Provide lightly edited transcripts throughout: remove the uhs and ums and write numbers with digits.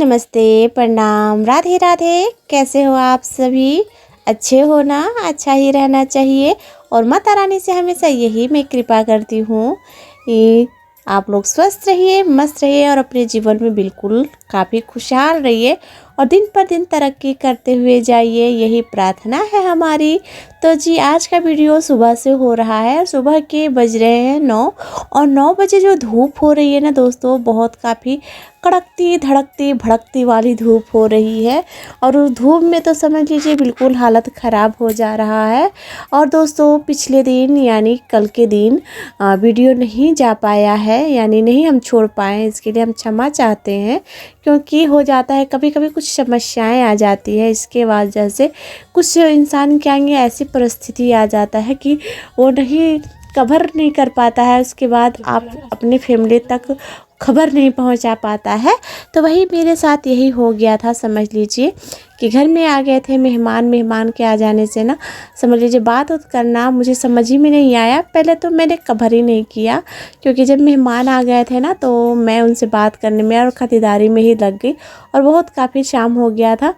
नमस्ते, प्रणाम, राधे राधे। कैसे हो आप सभी? अच्छे हो ना? अच्छा ही रहना चाहिए। और माता रानी से हमेशा यही मैं कृपा करती हूँ कि आप लोग स्वस्थ रहिए, मस्त रहिए और अपने जीवन में बिल्कुल काफ़ी खुशहाल रहिए और दिन पर दिन तरक्की करते हुए जाइए, यही प्रार्थना है हमारी। तो जी आज का वीडियो सुबह से हो रहा है। सुबह के बज रहे हैं 9 और 9 बजे जो धूप हो रही है ना दोस्तों, बहुत काफ़ी कड़कती धड़कती भड़कती वाली धूप हो रही है। और उस धूप में तो समझ लीजिए बिल्कुल हालत ख़राब हो जा रहा है। और दोस्तों पिछले दिन यानी कल के दिन वीडियो नहीं जा पाया है, यानी नहीं हम छोड़ पाए, इसके लिए हम क्षमा चाहते हैं। क्योंकि हो जाता है कभी कभी कुछ समस्याएं आ जाती है, इसके वजह से कुछ इंसान के आगे ऐसी परिस्थिति आ जाता है कि वो नहीं कवर नहीं कर पाता है। उसके बाद आप अपने फैमिली तक खबर नहीं पहुंचा पाता है। तो वही मेरे साथ यही हो गया था। समझ लीजिए कि घर में आ गए थे मेहमान के आ जाने से ना समझ लीजिए बात करना मुझे समझ ही में नहीं आया। पहले तो मैंने कवर ही नहीं किया, क्योंकि जब मेहमान आ गए थे ना तो मैं उनसे बात करने में और ख़रीदारी में ही लग गई और बहुत काफ़ी शाम हो गया था।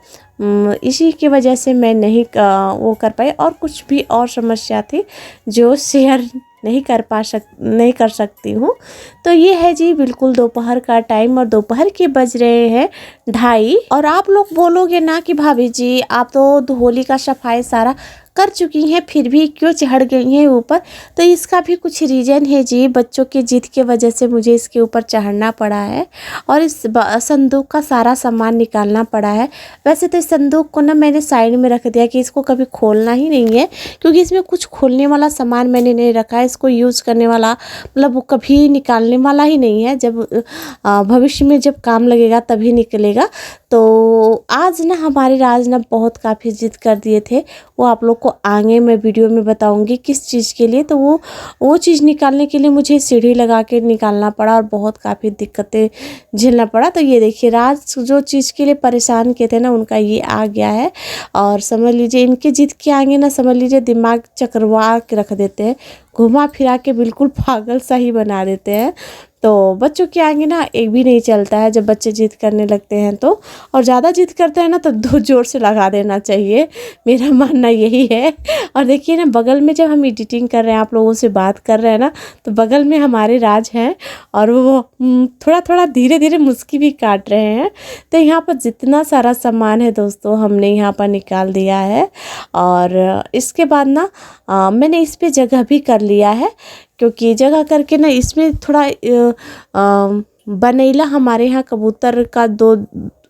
इसी की वजह से मैं नहीं वो कर पाई और कुछ भी और समस्या थी जो शेयर नहीं कर सकती हूँ। तो ये है जी बिल्कुल दोपहर का टाइम और दोपहर के बज रहे हैं 2:30। और आप लोग बोलोगे ना कि भाभी जी आप तो होली का सफाई सारा कर चुकी हैं फिर भी क्यों चढ़ गई हैं ऊपर? तो इसका भी कुछ रीज़न है जी। बच्चों की जिद की वजह से मुझे इसके ऊपर चढ़ना पड़ा है और इस संदूक का सारा सामान निकालना पड़ा है। वैसे तो इस संदूक को ना मैंने साइड में रख दिया कि इसको कभी खोलना ही नहीं है, क्योंकि इसमें कुछ खोलने वाला सामान मैंने नहीं रखा है। इसको यूज़ करने वाला मतलब वो कभी निकालने वाला ही नहीं है। जब भविष्य में जब काम लगेगा तभी निकलेगा। तो आज ना हमारे राज ना बहुत काफ़ी जिद कर दिए थे। वो आप लोग को आगे मैं वीडियो में बताऊंगी किस चीज़ के लिए। तो वो चीज़ निकालने के लिए मुझे सीढ़ी लगा के निकालना पड़ा और बहुत काफ़ी दिक्कतें झेलना पड़ा। तो ये देखिए राज जो चीज़ के लिए परेशान किए थे ना उनका ये आ गया है। और समझ लीजिए इनके जिद के आगे ना समझ लीजिए दिमाग चकरवा के रख देते हैं, घुमा फिरा के बिल्कुल पागल सा ही बना देते हैं। तो बच्चों के आगे ना एक भी नहीं चलता है जब बच्चे जिद करने लगते हैं तो। और ज़्यादा जिद करते हैं ना तो दो जोर से लगा देना चाहिए, मेरा मानना यही है। और देखिए ना बगल में जब हम एडिटिंग कर रहे हैं आप लोगों से बात कर रहे हैं ना तो बगल में हमारे राज हैं और वो थोड़ा थोड़ा धीरे धीरे मुस्की भी काट रहे हैं। तो यहाँ पर जितना सारा सामान है दोस्तों हमने यहाँ पर निकाल दिया है। और इसके बाद ना मैंने इस पे जगह भी कर लिया है, क्योंकि जगह करके ना इसमें थोड़ा बनेला हमारे यहाँ कबूतर का दो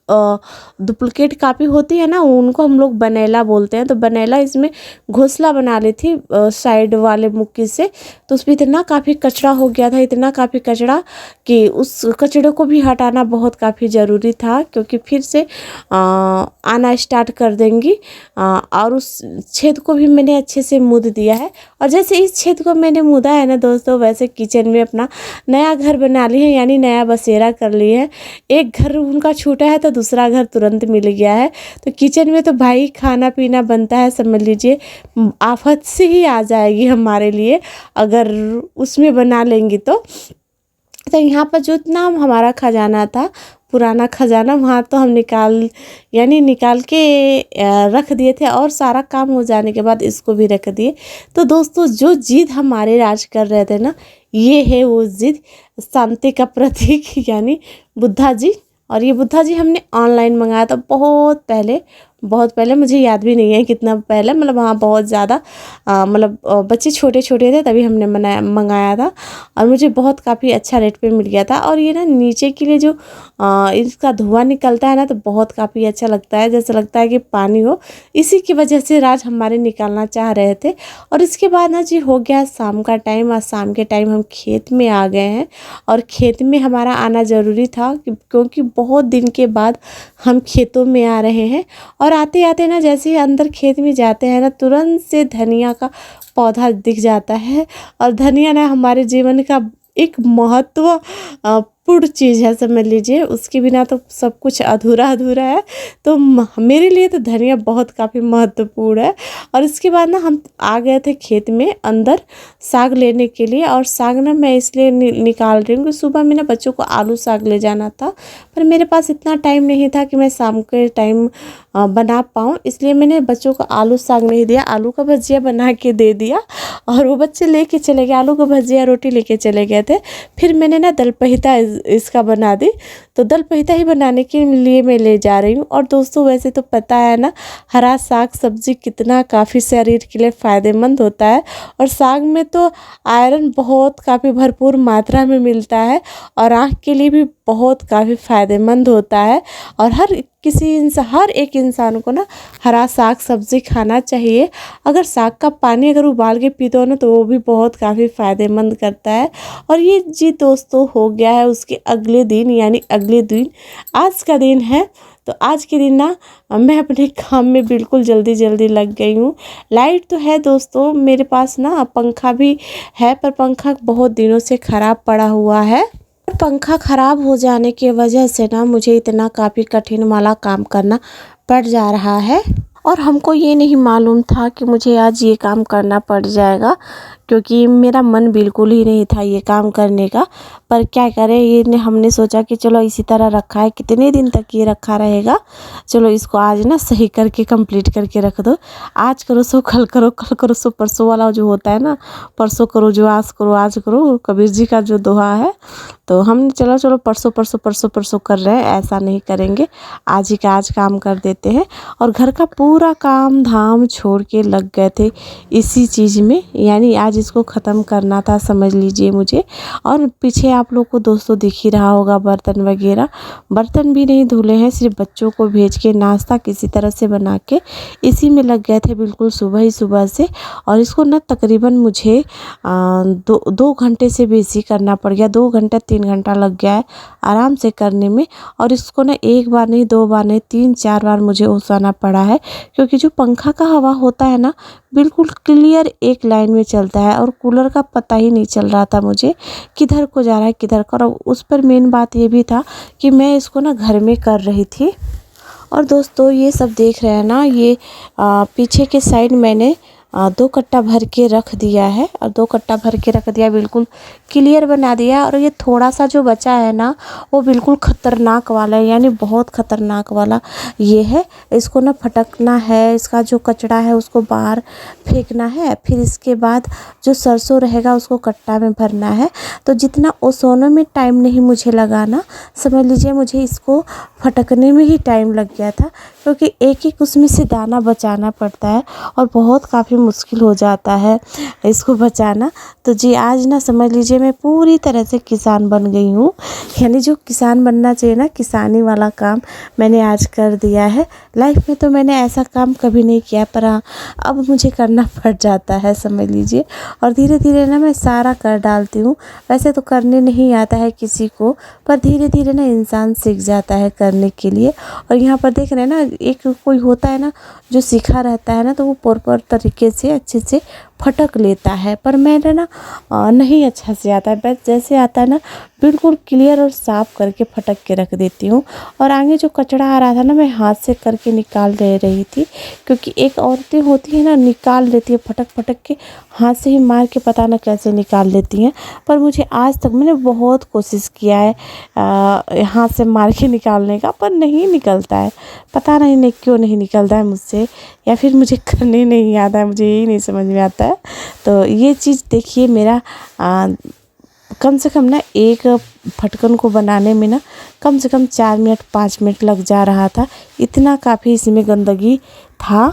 डुप्लिकेट कापी होती है ना उनको हम लोग बनेला बोलते हैं। तो बनेला इसमें घोंसला बना ली थी साइड वाले मुक्की से। तो उसमें इतना काफ़ी कचरा हो गया था, इतना काफ़ी कचरा कि उस कचड़े को भी हटाना बहुत काफ़ी ज़रूरी था, क्योंकि फिर से आना स्टार्ट कर देंगी। और उस छेद को भी मैंने अच्छे से मूद दिया है। और जैसे इस छेद को मैंने मूदा है ना दोस्तों, वैसे किचन में अपना नया घर बना ली है, यानी नया बसेरा कर लिए है। एक घर उनका छूटा है तो दूसरा घर तुरंत मिल गया है। तो किचन में तो भाई खाना पीना बनता है, समझ लीजिए आफत से ही आ जाएगी हमारे लिए अगर उसमें बना लेंगी तो। यहाँ पर जो इतना हमारा खजाना था पुराना खजाना वहाँ तो हम निकाल के रख दिए थे और सारा काम हो जाने के बाद इसको भी रख दिए। तो दोस्तों जो जिद हमारे राज कर रहे थे ना ये है वो जिद, शांति का प्रतीक यानी बुद्धा जी। और ये बुद्धा जी हमने ऑनलाइन मंगाया था बहुत पहले, मुझे याद भी नहीं है कितना पहले, मतलब हाँ बहुत ज़्यादा मतलब बच्चे छोटे छोटे थे तभी हमने मंगाया था। और मुझे बहुत काफ़ी अच्छा रेट पे मिल गया था। और ये ना नीचे के लिए जो इसका धुआं निकलता है ना तो बहुत काफ़ी अच्छा लगता है, जैसे लगता है कि पानी हो। इसी की वजह से राज हमारे निकालना चाह रहे थे। और इसके बाद ना जी हो गया शाम का टाइम। और शाम के टाइम हम खेत में आ गए हैं और खेत में हमारा आना ज़रूरी था क्योंकि बहुत दिन के बाद हम खेतों में आ रहे हैं। और आते आते ना जैसे ही अंदर खेत में जाते हैं ना तुरंत से धनिया का पौधा दिख जाता है। और धनिया ना हमारे जीवन का एक महत्व महत्वपूर्ण चीज़ है, समझ लीजिए। उसके बिना तो सब कुछ अधूरा अधूरा है। तो मेरे लिए तो धनिया बहुत काफ़ी महत्वपूर्ण है। और इसके बाद ना हम आ गए थे खेत में अंदर साग लेने के लिए। और साग ना मैं इसलिए निकाल रही हूँ कि सुबह में ना बच्चों को आलू साग ले जाना था, पर मेरे पास इतना टाइम नहीं था कि मैं शाम के टाइम बना पाऊँ। इसलिए मैंने बच्चों को आलू साग नहीं दिया, आलू का भजिया बना के दे दिया। और वो बच्चे लेके चले गए, आलू का भजिया रोटी लेके चले गए थे। फिर मैंने ना दलपहिता इसका बना दी। तो दलपहिता ही बनाने के लिए मैं ले जा रही हूँ। और दोस्तों वैसे तो पता है ना, हरा साग सब्जी कितना काफ़ी शरीर के लिए फ़ायदेमंद होता है। और साग में तो आयरन बहुत काफ़ी भरपूर मात्रा में मिलता है और आँख के लिए भी बहुत काफ़ी फ़ायदेमंद होता है। और हर एक इंसान को ना हरा साग सब्जी खाना चाहिए। अगर साग का पानी अगर उबाल के पीते हो ना तो वो भी बहुत काफ़ी फ़ायदेमंद करता है। और ये जी दोस्तों हो गया है उसके अगले दिन, यानी अगले दिन आज का दिन है। तो आज के दिन ना मैं अपने काम में बिल्कुल जल्दी जल्दी लग गई हूँ। लाइट तो है दोस्तों मेरे पास ना, पंखा भी है, पर पंखा बहुत दिनों से ख़राब पड़ा हुआ है। पंखा ख़राब हो जाने की वजह से ना मुझे इतना काफ़ी कठिन वाला काम करना पड़ जा रहा है। और हमको ये नहीं मालूम था कि मुझे आज ये काम करना पड़ जाएगा, क्योंकि मेरा मन बिल्कुल ही नहीं था ये काम करने का। पर क्या करें, ये हमने सोचा कि चलो इसी तरह रखा है, कितने दिन तक ये रखा रहेगा, चलो इसको आज ना सही करके कंप्लीट करके रख दो। आज करो सो कल करो, कल करो सो परसों वाला जो होता है ना, परसों करो जो आज करो आज करो, कबीर जी का जो दोहा है। तो हमने चलो परसों परसों परसों परसों कर रहे हैं, ऐसा नहीं करेंगे, आज ही का आज काम कर देते हैं। और घर का पूरा काम धाम छोड़ के लग गए थे इसी चीज़ में, यानी आज इसको ख़त्म करना था, समझ लीजिए मुझे। और पीछे आप लोग को दोस्तों दिख ही रहा होगा बर्तन वगैरह, बर्तन भी नहीं धुले हैं, सिर्फ बच्चों को भेज के नाश्ता किसी तरह से बना के इसी में लग गए थे बिल्कुल सुबह ही सुबह से। और इसको ना तकरीबन मुझे 2 घंटे से बेसी करना पड़ गया, 2 घंटा 3 घंटा लग गया है आराम से करने में। और इसको ना 1 बार नहीं 2 बार नहीं 3-4 बार मुझे ओसाना पड़ा है, क्योंकि जो पंखा का हवा होता है ना बिल्कुल क्लियर एक लाइन में चलता है। और कूलर का पता ही नहीं चल रहा था मुझे किधर को जा रहा है किधर का। और उस पर मेन बात ये भी था कि मैं इसको ना घर में कर रही थी। और दोस्तों ये सब देख रहे हैं ना, ये पीछे के साइड मैंने 2 कट्टा भर के रख दिया है। और 2 कट्टा भर के रख दिया, बिल्कुल क्लियर बना दिया। और ये थोड़ा सा जो बचा है ना वो बिल्कुल ख़तरनाक वाला है, यानी बहुत ख़तरनाक वाला ये है। इसको ना फटकना है, इसका जो कचरा है उसको बाहर फेंकना है। फिर इसके बाद जो सरसों रहेगा उसको कट्टा में भरना है। तो जितना ओसोने में टाइम नहीं मुझे लगा ना, समझ लीजिए मुझे इसको फटकने में ही टाइम लग गया था, क्योंकि एक एक उसमें से दाना बचाना पड़ता है और बहुत काफ़ी मुश्किल हो जाता है इसको बचाना। तो जी आज ना समझ लीजिए मैं पूरी तरह से किसान बन गई हूँ, यानी जो किसान बनना चाहिए ना, किसानी वाला काम मैंने आज कर दिया है। लाइफ में तो मैंने ऐसा काम कभी नहीं किया, पर अब मुझे करना पड़ जाता है, समझ लीजिए। और धीरे धीरे ना मैं सारा कर डालती हूँ। वैसे तो करने नहीं आता है किसी को, पर धीरे धीरे ना इंसान सीख जाता है करने के लिए। और यहाँ पर देख रहे हैं ना, एक कोई होता है ना जो सीखा रहता है ना, तो वो प्रॉपर तरीके से अच्छे से फटक लेता है। पर मैंने ना नहीं अच्छा से आता है, बस जैसे आता है ना बिल्कुल क्लियर और साफ़ करके फटक के रख देती हूँ। और आगे जो कचरा आ रहा था ना मैं हाथ से करके निकाल ले रही थी, क्योंकि एक औरतें होती है ना निकाल लेती है फटक फटक के, हाथ से ही मार के पता ना कैसे निकाल लेती हैं। पर मुझे आज तक मैंने बहुत कोशिश किया है हाथ से मार के निकालने का, पर नहीं निकलता है, पता नहीं क्यों नहीं निकलता है मुझसे, या फिर मुझे करने नहीं आता है, मुझे यही नहीं समझ में आता है। तो ये चीज़ देखिए मेरा कम से कम ना एक फटकन को बनाने में ना कम से कम 4 मिनट 5 मिनट लग जा रहा था, इतना काफ़ी इसमें गंदगी था।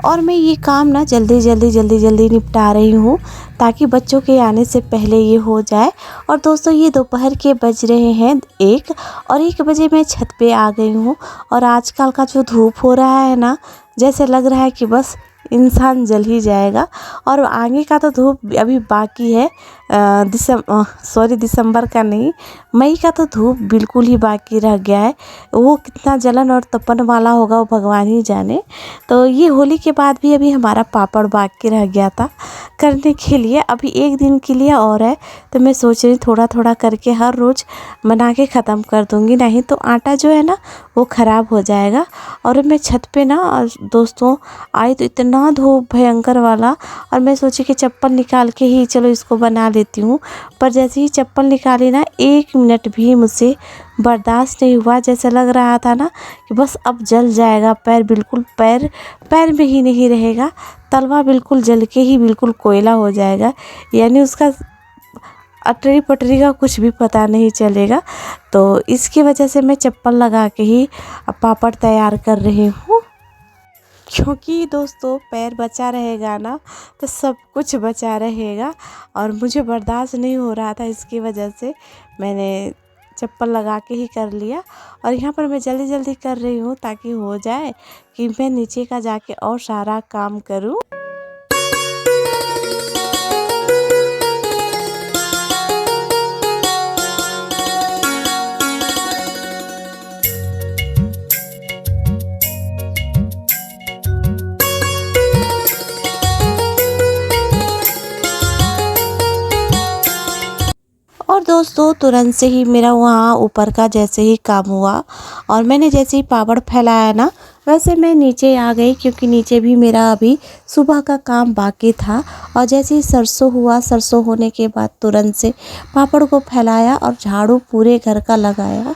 और मैं ये काम ना जल्दी निपटा रही हूँ, ताकि बच्चों के आने से पहले ये हो जाए। और दोस्तों ये दोपहर के बज रहे हैं 1 और 1 बजे मैं छत पे आ गई हूँ। और आजकल का जो धूप हो रहा है ना, जैसे लग रहा है कि बस इंसान जल ही जाएगा। और आगे का तो धूप अभी बाकी है, दिसंबर का नहीं, मई का तो धूप बिल्कुल ही बाकी रह गया है। वो कितना जलन और तपन वाला होगा वो भगवान ही जाने। तो ये होली के बाद भी अभी हमारा पापड़ बाकी रह गया था करने के लिए, अभी एक दिन के लिए और है। तो मैं सोच रही थोड़ा थोड़ा करके हर रोज़ बना के ख़त्म कर दूँगी, नहीं तो आटा जो है ना वो ख़राब हो जाएगा। और मैं छत पे ना दोस्तों आई तो इतना धूप भयंकर वाला, और मैं सोची कि चप्पल निकाल के ही चलो इसको बना लेती हूँ। पर जैसे ही चप्पल निकाली ना 1 मिनट भी मुझसे बर्दाश्त नहीं हुआ। जैसे लग रहा था ना कि बस अब जल जाएगा पैर, बिल्कुल पैर में ही नहीं रहेगा, तलवा बिल्कुल जल के ही बिल्कुल कोयला हो जाएगा, यानी उसका अटरी पटरी का कुछ भी पता नहीं चलेगा। तो इसकी वजह से मैं चप्पल लगा के ही पापड़ तैयार कर रही हूँ, क्योंकि दोस्तों पैर बचा रहेगा ना तो सब कुछ बचा रहेगा। और मुझे बर्दाश्त नहीं हो रहा था, इसकी वजह से मैंने चप्पल लगा के ही कर लिया। और यहाँ पर मैं जल्दी जल्दी कर रही हूँ ताकि हो जाए कि मैं नीचे का जाके और सारा काम करूँ। और दोस्तों तुरंत से ही मेरा वहाँ ऊपर का जैसे ही काम हुआ और मैंने जैसे ही पापड़ फैलाया ना, वैसे मैं नीचे आ गई, क्योंकि नीचे भी मेरा अभी सुबह का काम बाकी था। और जैसे ही सरसों हुआ, सरसों होने के बाद तुरंत से पापड़ को फैलाया और झाड़ू पूरे घर का लगाया।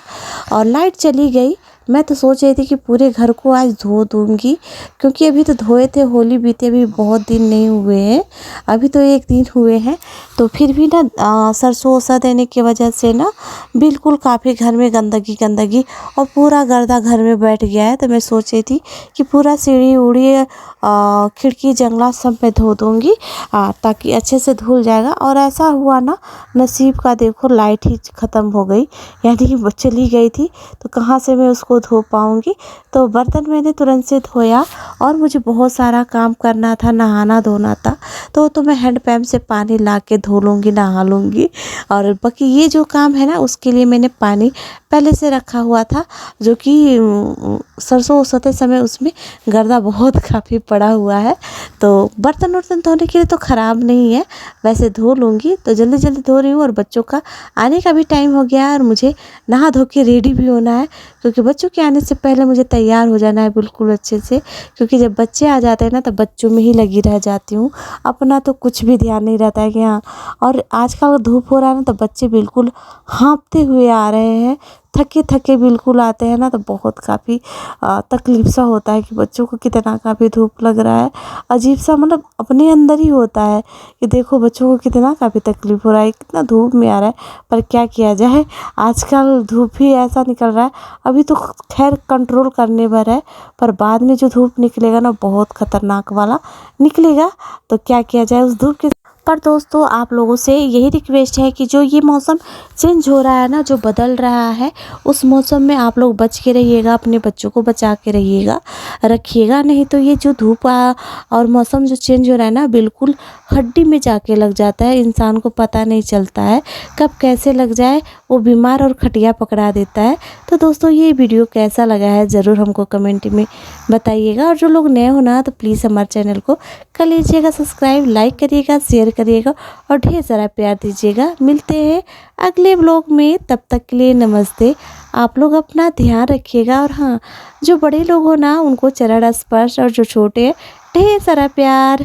और लाइट चली गई। मैं तो सोच रही थी कि पूरे घर को आज धो दूँगी, क्योंकि अभी तो धोए थे, होली बीते भी बहुत दिन नहीं हुए हैं, अभी तो 1 दिन हुए हैं। तो फिर भी ना सरसों ओसा देने की वजह से ना बिल्कुल काफ़ी घर में गंदगी और पूरा गर्दा घर में बैठ गया है। तो मैं सोच रही थी कि पूरा सीढ़ी उड़ी खिड़की जंगला सब मैं धो दूँगी ताकि अच्छे से धुल जाएगा। और ऐसा हुआ ना, नसीब का देखो लाइट ही ख़त्म हो गई, यानी कि चली गई थी, तो कहाँ से मैं उसको धो पाऊँगी। तो बर्तन मैंने तुरंत से धोया और मुझे बहुत सारा काम करना था, नहाना धोना था, तो मैं हैंड पंप से पानी ला के धो लूँगी, नहा लूँगी। और बाकी ये जो काम है ना उसके लिए मैंने पानी पहले से रखा हुआ था, जो कि सरसों ओसते समय उसमें गर्दा बहुत काफ़ी पड़ा हुआ है। तो बर्तन वर्तन धोने के लिए तो ख़राब नहीं है, वैसे धो लूँगी। तो जल्दी जल्दी धो रही हूँ और बच्चों का आने का भी टाइम हो गया है और मुझे नहा धो के रेडी भी होना है, क्योंकि बच्चों के आने से पहले मुझे तैयार हो जाना है बिल्कुल अच्छे से। क्योंकि जब बच्चे आ जाते हैं ना तो बच्चों में ही लगी रह जाती हूँ, अपना तो कुछ भी ध्यान नहीं रहता है कि हाँ। और आजकल धूप हो रहा है ना तो बच्चे बिल्कुल हाँफते हुए आ रहे हैं, थके थके बिल्कुल आते हैं ना, तो बहुत काफ़ी तकलीफ सा होता है कि बच्चों को कितना काफ़ी धूप लग रहा है। अजीब सा मतलब अपने अंदर ही होता है कि देखो बच्चों को कितना काफ़ी तकलीफ हो रहा है, कितना धूप में आ रहा है। पर क्या किया जाए, आजकल धूप ही ऐसा निकल रहा है। अभी तो खैर कंट्रोल करने पर है, पर बाद में जो धूप निकलेगा ना बहुत ख़तरनाक वाला निकलेगा। तो क्या किया जाए उस धूप के। पर दोस्तों आप लोगों से यही रिक्वेस्ट है कि जो ये मौसम चेंज हो रहा है ना, जो बदल रहा है, उस मौसम में आप लोग बच के रहिएगा, अपने बच्चों को बचा के रखिएगा। नहीं तो ये जो धूप और मौसम जो चेंज हो रहा है ना, बिल्कुल हड्डी में जाके लग जाता है, इंसान को पता नहीं चलता है कब कैसे लग जाए, वो बीमार और खटिया पकड़ा देता है। तो दोस्तों ये वीडियो कैसा लगा है ज़रूर हमको कमेंट में बताइएगा। और जो लोग नए हो ना तो प्लीज़ हमारे चैनल को कर लीजिएगा सब्सक्राइब, लाइक करिएगा, शेयर करिएगा और ढेर सारा प्यार दीजिएगा। मिलते हैं अगले व्लॉग में, तब तक के लिए नमस्ते। आप लोग अपना ध्यान रखिएगा। और हाँ, जो बड़े लोग हो ना उनको चरण स्पर्श, और जो छोटे ढेर सारा प्यार।